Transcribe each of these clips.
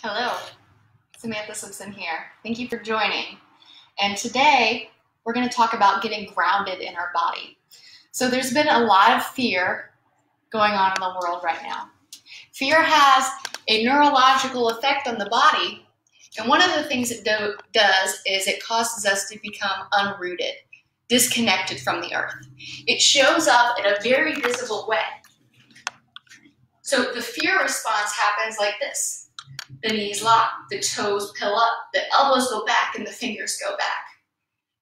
Hello, Samantha Simpson here. Thank you for joining. And today we're going to talk about getting grounded in our body. So there's been a lot of fear going on in the world right now. Fear has a neurological effect on the body, and one of the things it does is it causes us to become unrooted, disconnected from the earth. It shows up in a very visible way. So the fear response happens like this. The knees lock, the toes pill up, the elbows go back, and the fingers go back.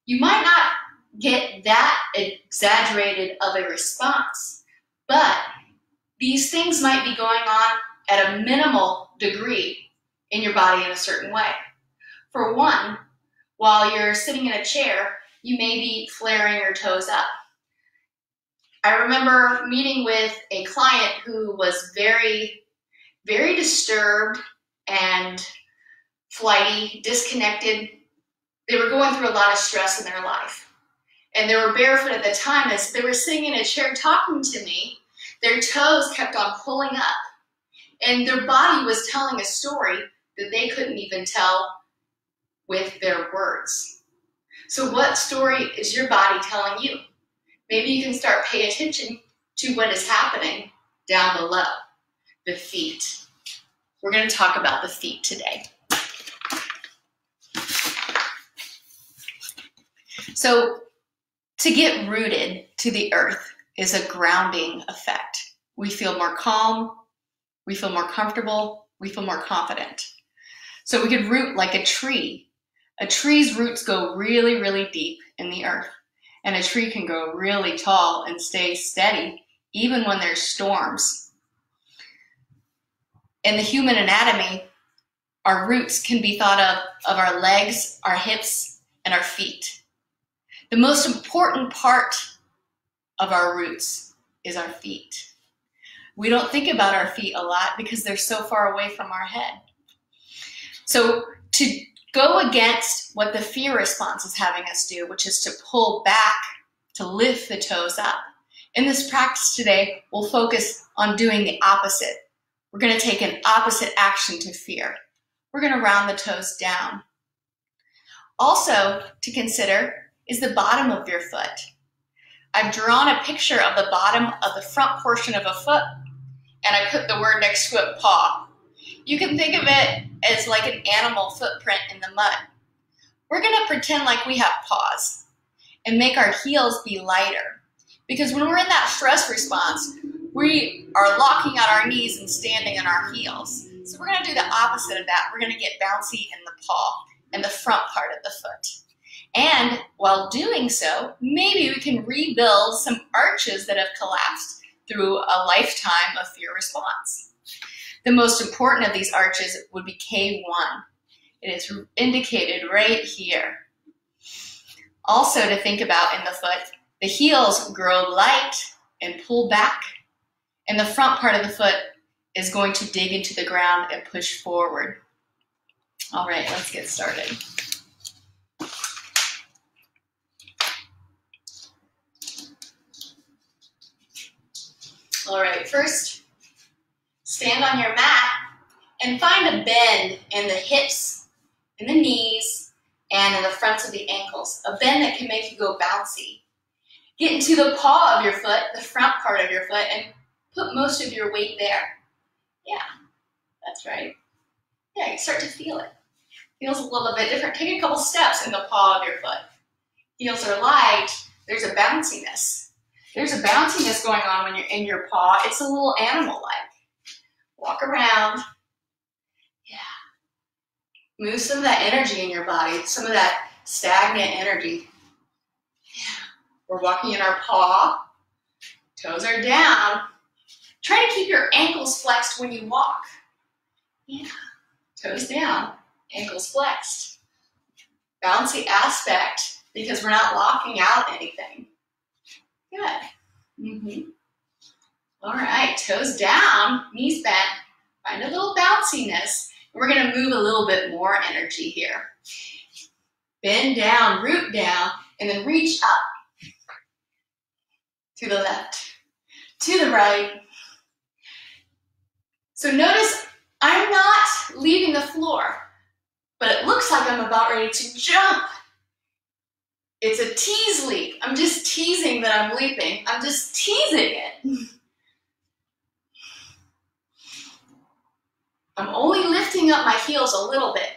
You might not get that exaggerated of a response, but these things might be going on at a minimal degree in your body in a certain way. For one, while you're sitting in a chair, you may be flaring your toes up. I remember meeting with a client who was very, very disturbed and flighty, disconnected. They were going through a lot of stress in their life. And they were barefoot at the time. As they were sitting in a chair talking to me, their toes kept on pulling up. And their body was telling a story that they couldn't even tell with their words. So what story is your body telling you? Maybe you can start paying attention to what is happening down below, the feet. We're going to talk about the feet today. So to get rooted to the earth is a grounding effect. We feel more calm, we feel more comfortable, we feel more confident. So we could root like a tree. A tree's roots go really, really deep in the earth. And a tree can grow really tall and stay steady even when there's storms. In the human anatomy, our roots can be thought of our legs, our hips, and our feet. The most important part of our roots is our feet. We don't think about our feet a lot because they're so far away from our head. So to go against what the fear response is having us do, which is to pull back, to lift the toes up. In this practice today, we'll focus on doing the opposite. We're going to take an opposite action to fear. We're going to round the toes down. Also to consider is the bottom of your foot. I've drawn a picture of the bottom of the front portion of a foot, and I put the word next to it, paw. You can think of it as like an animal footprint in the mud. We're going to pretend like we have paws and make our heels be lighter. Because when we're in that stress response, we are locking out our knees and standing on our heels. So we're going to do the opposite of that. We're going to get bouncy in the paw and the front part of the foot. And while doing so, maybe we can rebuild some arches that have collapsed through a lifetime of fear response. The most important of these arches would be K1. It is indicated right here. Also to think about in the foot, the heels grow light and pull back, and the front part of the foot is going to dig into the ground and push forward. All right, let's get started. All right, first, stand on your mat and find a bend in the hips, in the knees, and in the fronts of the ankles. A bend that can make you go bouncy. Get into the paw of your foot, the front part of your foot, and put most of your weight there. Yeah, that's right. Yeah, you start to feel it. Feels a little bit different. Take a couple steps in the paw of your foot. Heels are light. There's a bounciness. There's a bounciness going on when you're in your paw. It's a little animal-like. Walk around. Yeah. Move some of that energy in your body, some of that stagnant energy. Yeah. We're walking in our paw. Toes are down. Try to keep your ankles flexed when you walk. Yeah. Toes down, ankles flexed. Bouncy aspect because we're not locking out anything. Good. All right, toes down, knees bent. Find a little bounciness. We're going to move a little bit more energy here. Bend down, root down, and then reach up. To the left, to the right. So notice I'm not leaving the floor, but it looks like I'm about ready to jump. It's a tease leap. I'm just teasing that I'm leaping. I'm just teasing it. I'm only lifting up my heels a little bit.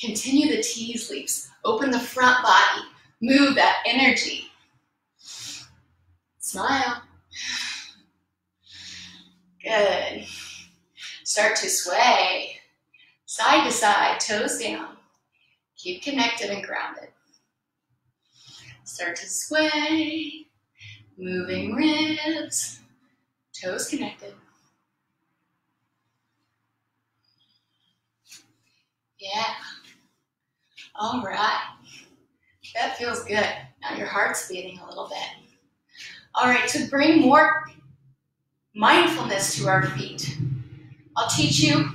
Continue the tease leaps. Open the front body. Move that energy. Smile. Good. Start to sway. Side to side, toes down. Keep connected and grounded. Start to sway. Moving ribs. Toes connected. Yeah. All right. That feels good. Now your heart's beating a little bit. All right, to bring more mindfulness to our feet, I'll teach you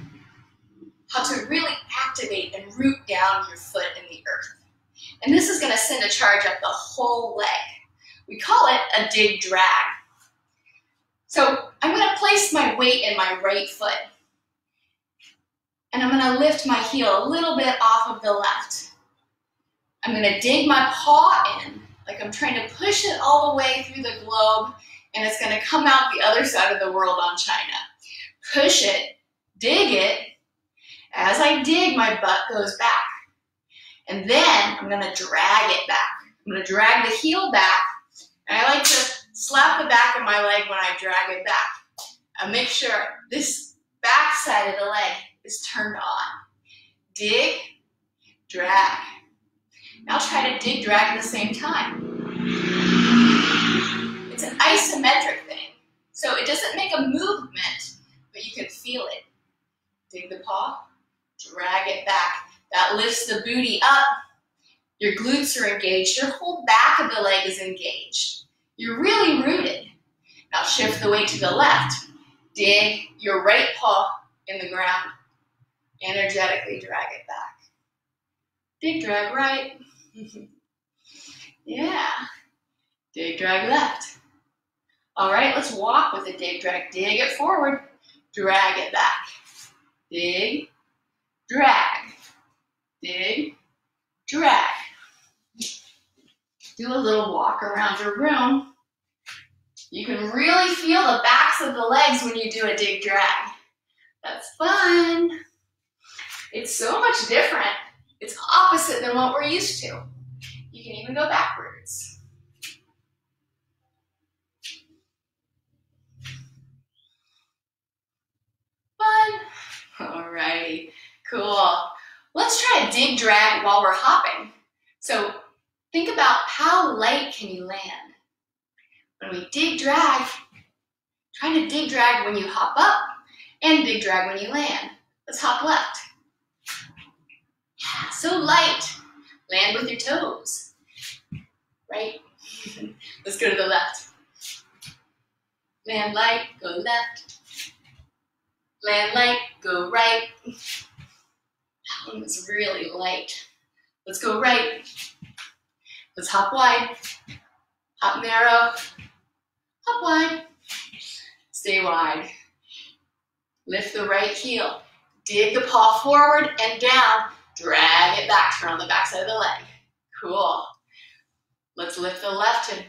how to really activate and root down your foot in the earth. And this is going to send a charge up the whole leg. We call it a dig drag. So I'm going to place my weight in my right foot. And I'm going to lift my heel a little bit off of the left. I'm going to dig my paw in, like I'm trying to push it all the way through the globe, and it's going to come out the other side of the world on China. Push it, dig it. As I dig, my butt goes back. And then I'm going to drag it back. I'm going to drag the heel back, and I like to slap the back of my leg when I drag it back. I make sure this back side of the leg is turned on. Dig, drag. Now try to dig, drag at the same time. It's an isometric thing. So it doesn't make a movement, but you can feel it. Dig the paw, drag it back. That lifts the booty up. Your glutes are engaged. Your whole back of the leg is engaged. You're really rooted. Now shift the weight to the left. Dig your right paw in the ground. Energetically drag it back. Dig, drag right. Yeah. Dig, drag left. All right, let's walk with a dig, drag. Dig it forward. Drag it back. Dig, drag. Dig, drag. Do a little walk around your room. You can really feel the backs of the legs when you do a dig, drag. That's fun. It's so much different. It's opposite than what we're used to. You can even go backwards. Fun. Alrighty, cool. Let's try a dig drag while we're hopping. So think about how light can you land. When we dig drag, try to dig drag when you hop up and dig drag when you land. Let's hop left. Yeah, so light. Land with your toes. Right? Let's go to the left. Land light, go left. Land light, go right. That one was really light. Let's go right. Let's hop wide. Hop narrow. Hop wide. Stay wide. Lift the right heel. Dig the paw forward and down. Drag it back. Turn on the back side of the leg. Cool. Let's lift the left and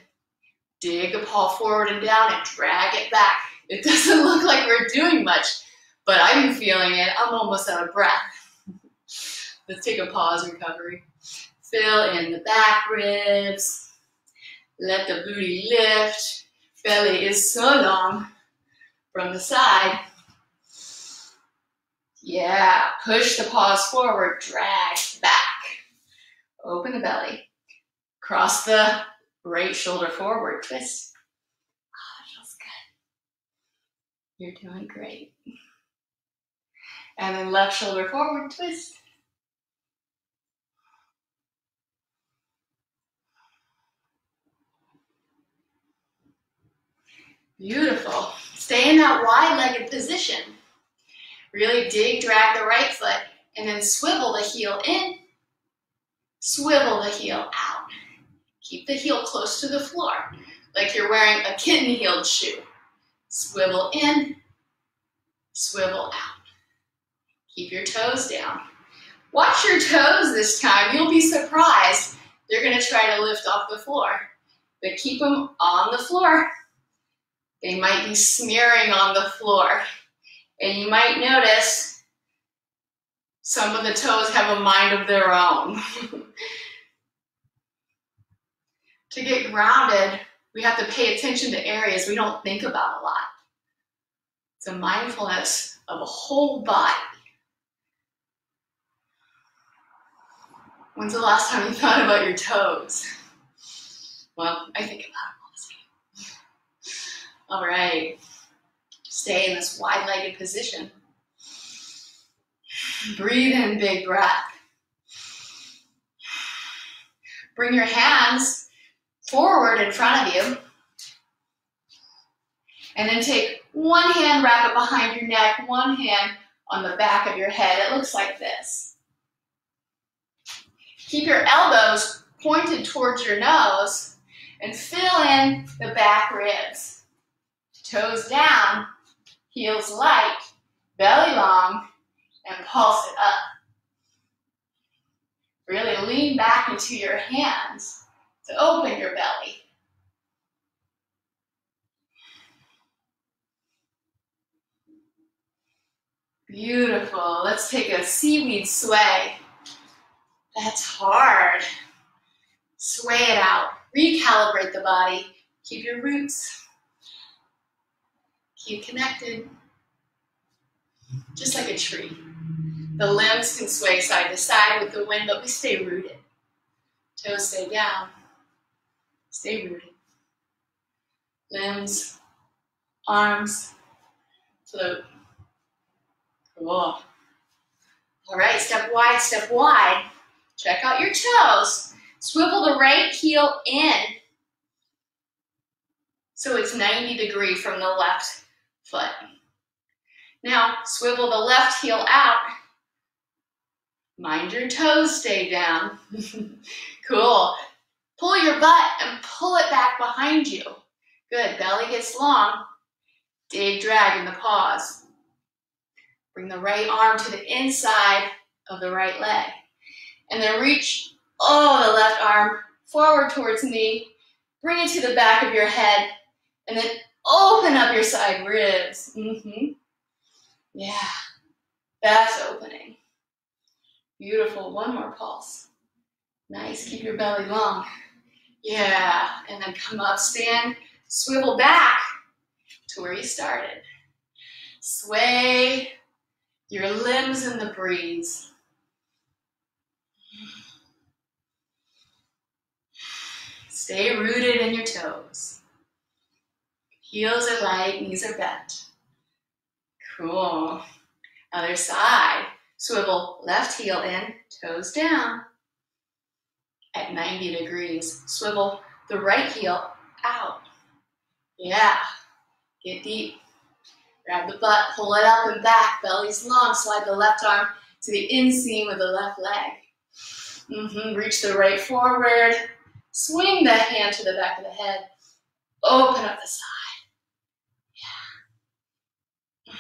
dig the paw forward and down and drag it back. It doesn't look like we're doing much, but I'm feeling it. I'm almost out of breath. Let's take a pause recovery. Fill in the back ribs. Let the booty lift. Belly is so long from the side. Yeah, push the paws forward, drag back. Open the belly. Cross the right shoulder forward, twist. Oh, that feels good. You're doing great. And then left shoulder forward, twist. Beautiful. Stay in that wide-legged position. Really dig, drag the right foot, and then swivel the heel in, swivel the heel out. Keep the heel close to the floor, like you're wearing a kitten-heeled shoe. Swivel in, swivel out. Keep your toes down. Watch your toes this time. You'll be surprised. They're going to try to lift off the floor, but keep them on the floor. They might be smearing on the floor, and you might notice some of the toes have a mind of their own. To get grounded, we have to pay attention to areas we don't think about a lot. It's a mindfulness of a whole body. When's the last time you thought about your toes? Well, I think about them all the time. All right, stay in this wide-legged position. Breathe in, big breath. Bring your hands forward in front of you. And then take one hand, wrap it behind your neck, one hand on the back of your head. It looks like this. Keep your elbows pointed towards your nose and fill in the back ribs. Toes down, heels light, belly long, and pulse it up. Really lean back into your hands to open your belly. Beautiful. Let's take a seaweed sway. That's hard. Sway it out. Recalibrate the body. Keep your roots. Keep connected. Just like a tree. The limbs can sway side to side with the wind, but we stay rooted. Toes stay down. Stay rooted. Limbs, arms, float. Cool. All right, step wide, step wide. Check out your toes. Swivel the right heel in so it's 90 degrees from the left foot. Now, swivel the left heel out. Mind your toes stay down. Cool. Pull your butt and pull it back behind you. Good, belly gets long. Big drag in the paws. Bring the right arm to the inside of the right leg. And then reach, the left arm forward towards me. Bring it to the back of your head. And then open up your side ribs. Yeah, that's opening. Beautiful, one more pulse. Nice, keep your belly long. Yeah, and then come up, stand, swivel back to where you started. Sway your limbs in the breeze. Stay rooted in your toes. Heels are light, knees are bent. Cool. Other side. Swivel left heel in, toes down. At 90 degrees. Swivel the right heel out. Yeah. Get deep. Grab the butt, pull it up and back, belly's long, slide the left arm to the inseam of the left leg. Reach the right forward, swing the hand to the back of the head, open up the side. Yeah.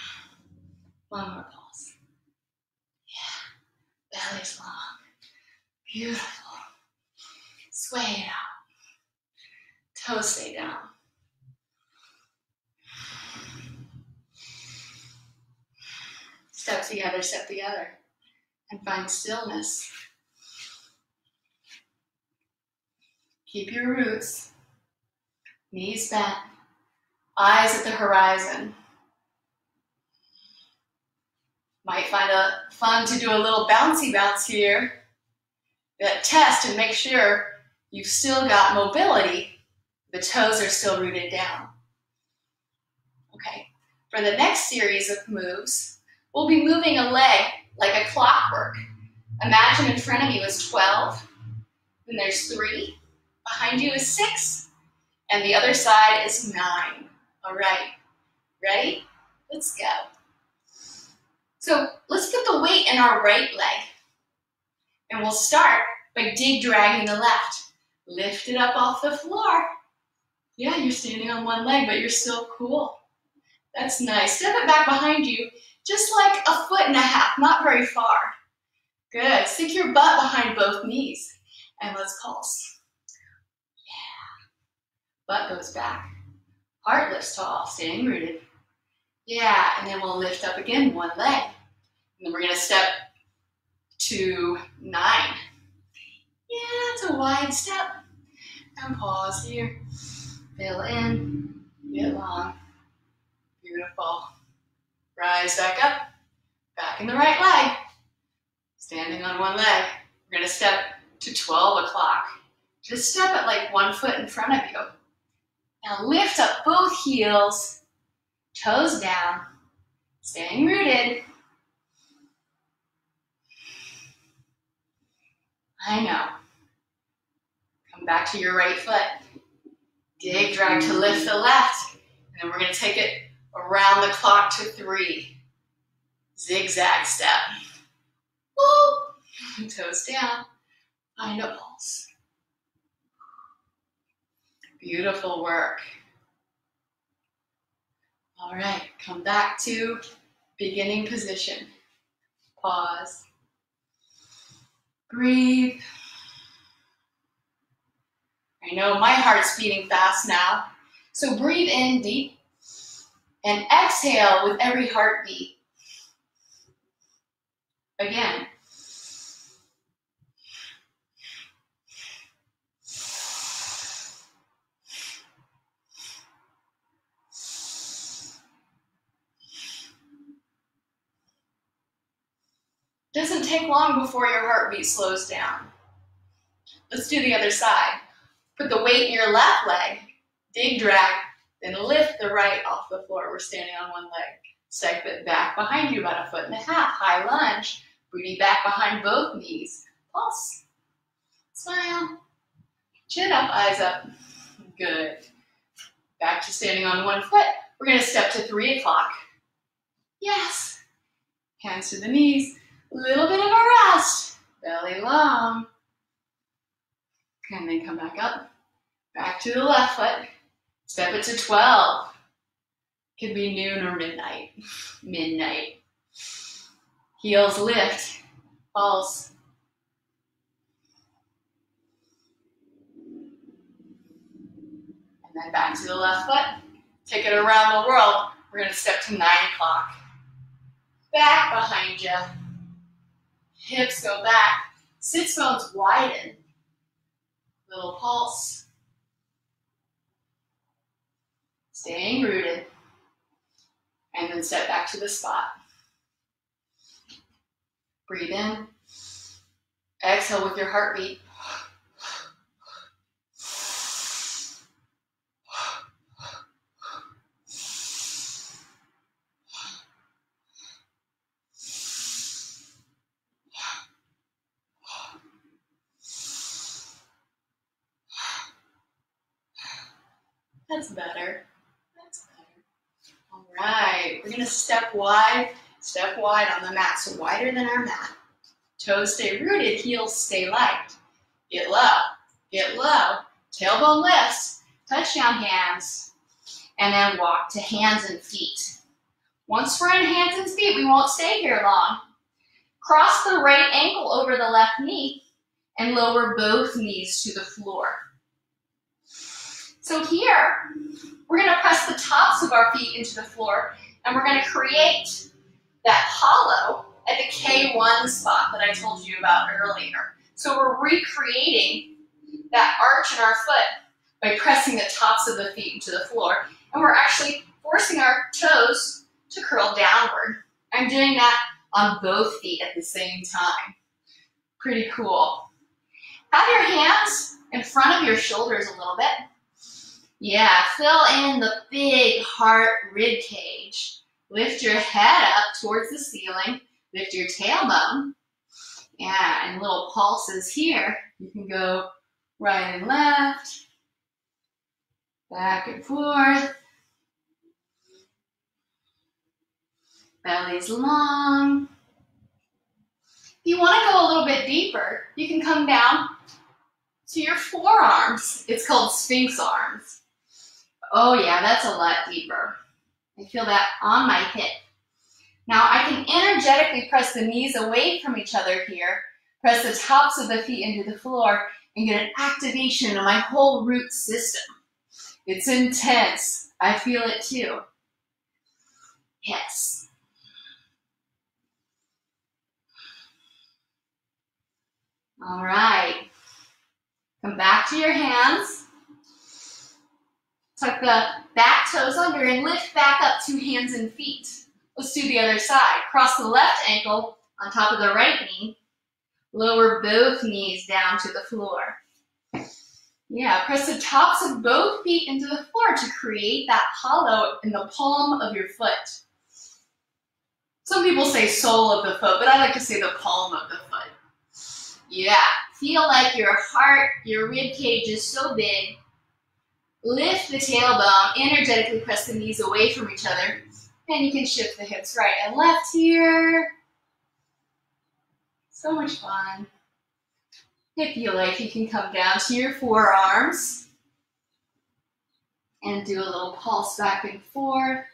One more pulse. Yeah, belly's long. Beautiful. Sway it out. Toes stay down. Step together, and find stillness. Keep your roots, knees bent, eyes at the horizon. Might find it fun to do a little bouncy bounce here. That test and make sure you've still got mobility. The toes are still rooted down. Okay, for the next series of moves, we'll be moving a leg like a clockwork. Imagine in front of you is 12, then there's 3, behind you is 6, and the other side is 9. All right, ready? Let's go. So let's put the weight in our right leg, and we'll start by dragging the left. Lift it up off the floor. Yeah, you're standing on one leg, but you're still cool. That's nice. Step it back behind you. just like a foot and a half, not very far. Good, stick your butt behind both knees, and let's pulse. Yeah, butt goes back. Heart lifts tall, staying rooted. Yeah, and then we'll lift up again, one leg. And then we're gonna step to 9. Yeah, it's a wide step. And pause here. Fill in, get long. Beautiful. Rise back up, back in the right leg. Standing on one leg. We're gonna step to 12 o'clock. Just step at like 1 foot in front of you. Now lift up both heels, toes down, staying rooted. I know. Come back to your right foot. Dig, drag to lift the left. And then we're gonna take it around the clock to 3. Zigzag step. Woo! Toes down, find a pulse. Beautiful work. All right, come back to beginning position. Pause. Breathe. I know my heart's beating fast now, so breathe in deep and exhale with every heartbeat. Again. Doesn't take long before your heartbeat slows down. Let's do the other side. Put the weight in your left leg, dig, drag, then lift the right off the floor. We're standing on one leg. Step it back behind you about 1.5 feet. High lunge, booty back behind both knees. Pulse. Smile. Chin up, eyes up. Good. Back to standing on 1 foot. We're gonna step to 3 o'clock. Yes. Hands to the knees. Little bit of a rest. Belly long. And then come back up. Back to the left foot. Step it to 12. Could be noon or midnight. Midnight. Heels lift. Pulse. And then back to the left foot. Take it around the world. We're going to step to 9 o'clock. Back behind you. Hips go back. Sits bones widen. Little pulse. Staying rooted. And then step back to the spot. Breathe in. Exhale with your heartbeat. That's better. That's better. All right, we're gonna step wide on the mat. So wider than our mat. Toes stay rooted, heels stay light. Get low. Tailbone lifts, touchdown hands, and then walk to hands and feet. Once we're in hands and feet, we won't stay here long. Cross the right ankle over the left knee and lower both knees to the floor. So here, we're gonna press the tops of our feet into the floor and we're gonna create that hollow at the K1 spot that I told you about earlier. So we're recreating that arch in our foot by pressing the tops of the feet into the floor, and we're actually forcing our toes to curl downward. I'm doing that on both feet at the same time. Pretty cool. Have your hands in front of your shoulders a little bit. Yeah, fill in the big heart rib cage. Lift your head up towards the ceiling. Lift your tailbone. Yeah, and little pulses here. You can go right and left, back and forth. Belly's long. If you want to go a little bit deeper, you can come down to your forearms. It's called Sphinx arms. Oh yeah, that's a lot deeper. I feel that on my hip. Now I can energetically press the knees away from each other here, press the tops of the feet into the floor, and get an activation of my whole root system. It's intense. I feel it too. Yes. All right. Come back to your hands. Tuck the back toes under and lift back up 2 hands and feet. Let's do the other side. Cross the left ankle on top of the right knee. Lower both knees down to the floor. Yeah, press the tops of both feet into the floor to create that hollow in the palm of your foot. Some people say sole of the foot, but I like to say the palm of the foot. Yeah, feel like your heart, your rib cage is so big. Lift the tailbone, energetically press the knees away from each other, and you can shift the hips right and left here. So much fun. If you like, you can come down to your forearms and do a little pulse back and forth,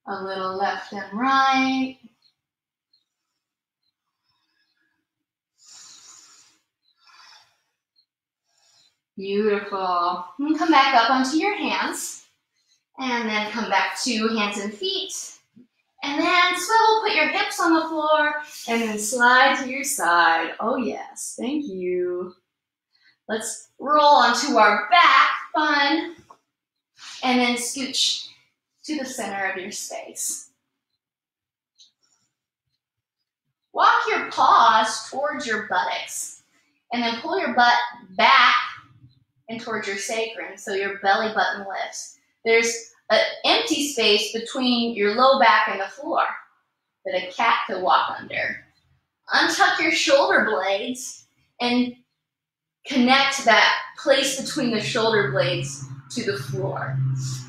a little left and right. Beautiful. And come back up onto your hands, and then come back to hands and feet. And then swivel, put your hips on the floor, and then slide to your side. Oh yes, thank you. Let's roll onto our back, fun. And then scooch to the center of your space. Walk your paws towards your buttocks, and then pull your butt back and towards your sacrum, so your belly button lifts. There's an empty space between your low back and the floor that a cat could walk under. Untuck your shoulder blades and connect that place between the shoulder blades to the floor.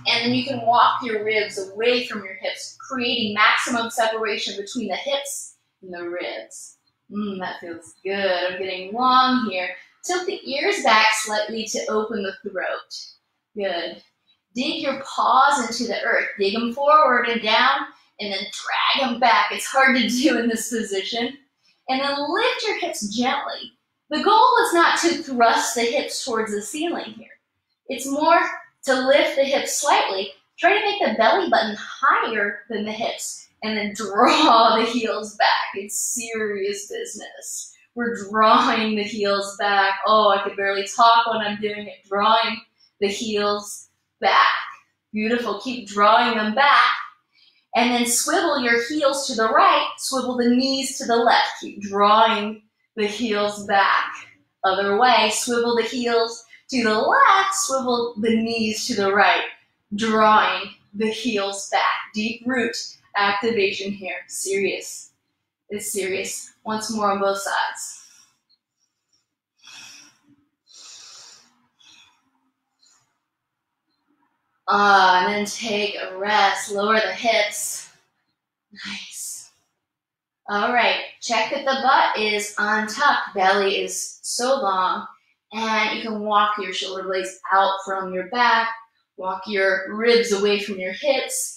And then you can walk your ribs away from your hips, creating maximum separation between the hips and the ribs. That feels good. I'm getting long here. Tilt the ears back slightly to open the throat. Good. Dig your paws into the earth. Dig them forward and down, and then drag them back. It's hard to do in this position. And then lift your hips gently. The goal is not to thrust the hips towards the ceiling here. It's more to lift the hips slightly. Try to make the belly button higher than the hips, and then draw the heels back. It's serious business. We're drawing the heels back. Oh, I could barely talk when I'm doing it. Drawing the heels back. Beautiful. Keep drawing them back. And then swivel your heels to the right. Swivel the knees to the left. Keep drawing the heels back. Other way. Swivel the heels to the left. Swivel the knees to the right. Drawing the heels back. Deep root activation here. Serious. It's serious. Once more on both sides. And then take a rest. Lower the hips. Nice. All right. Check that the butt is untucked. Belly is so long. And you can walk your shoulder blades out from your back. Walk your ribs away from your hips.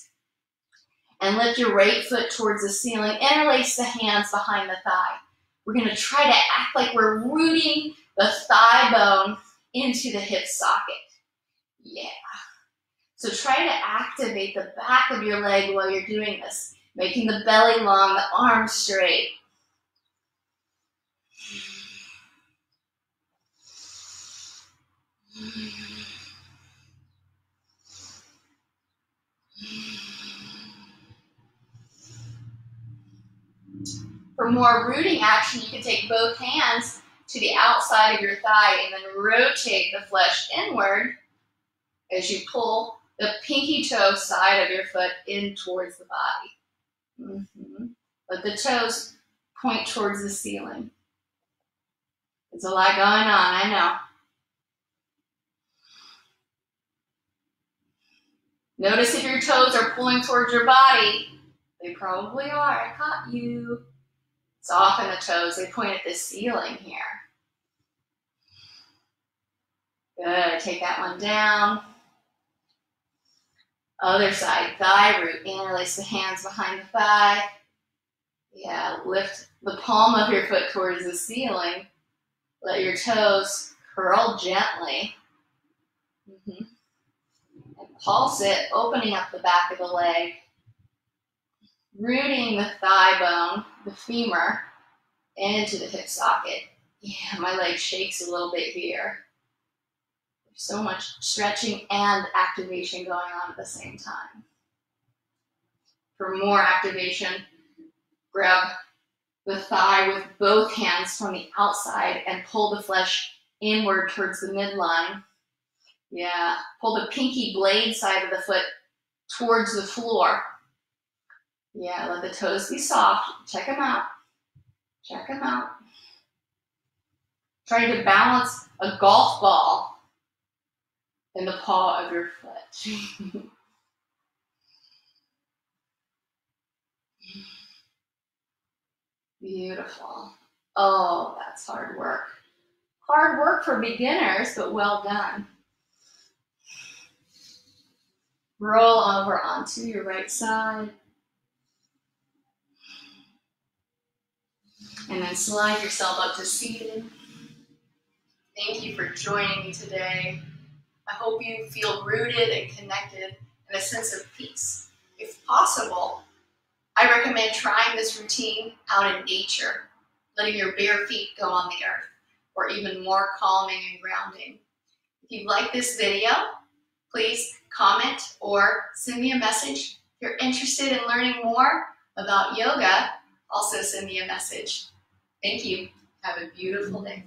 And lift your right foot towards the ceiling. Interlace the hands behind the thigh. We're going to try to act like we're rooting the thigh bone into the hip socket. Yeah. So try to activate the back of your leg while you're doing this, making the belly long, the arms straight. For more rooting action, you can take both hands to the outside of your thigh and then rotate the flesh inward as you pull the pinky toe side of your foot in towards the body. Let the toes point towards the ceiling. There's a lot going on, I know. Notice if your toes are pulling towards your body. They probably are. I caught you. It's often the toes. They point at the ceiling here. Good. Take that one down. Other side, thigh root. Interlace the hands behind the thigh. Yeah, lift the palm of your foot towards the ceiling. Let your toes curl gently. And pulse it, opening up the back of the leg. Rooting the thigh bone, the femur, into the hip socket. Yeah, my leg shakes a little bit here. There's so much stretching and activation going on at the same time. For more activation, grab the thigh with both hands from the outside and pull the flesh inward towards the midline. Yeah, pull the pinky blade side of the foot towards the floor. Yeah, let the toes be soft. Check them out. Check them out. Trying to balance a golf ball in the paw of your foot. Beautiful. Oh, that's hard work. Hard work for beginners, but well done. Roll over onto your right side. And then slide yourself up to seated. Thank you for joining me today. I hope you feel rooted and connected and a sense of peace. If possible, I recommend trying this routine out in nature, letting your bare feet go on the earth, or even more calming and grounding. If you like this video, please comment or send me a message. If you're interested in learning more about yoga, also send me a message. Thank you. Have a beautiful day.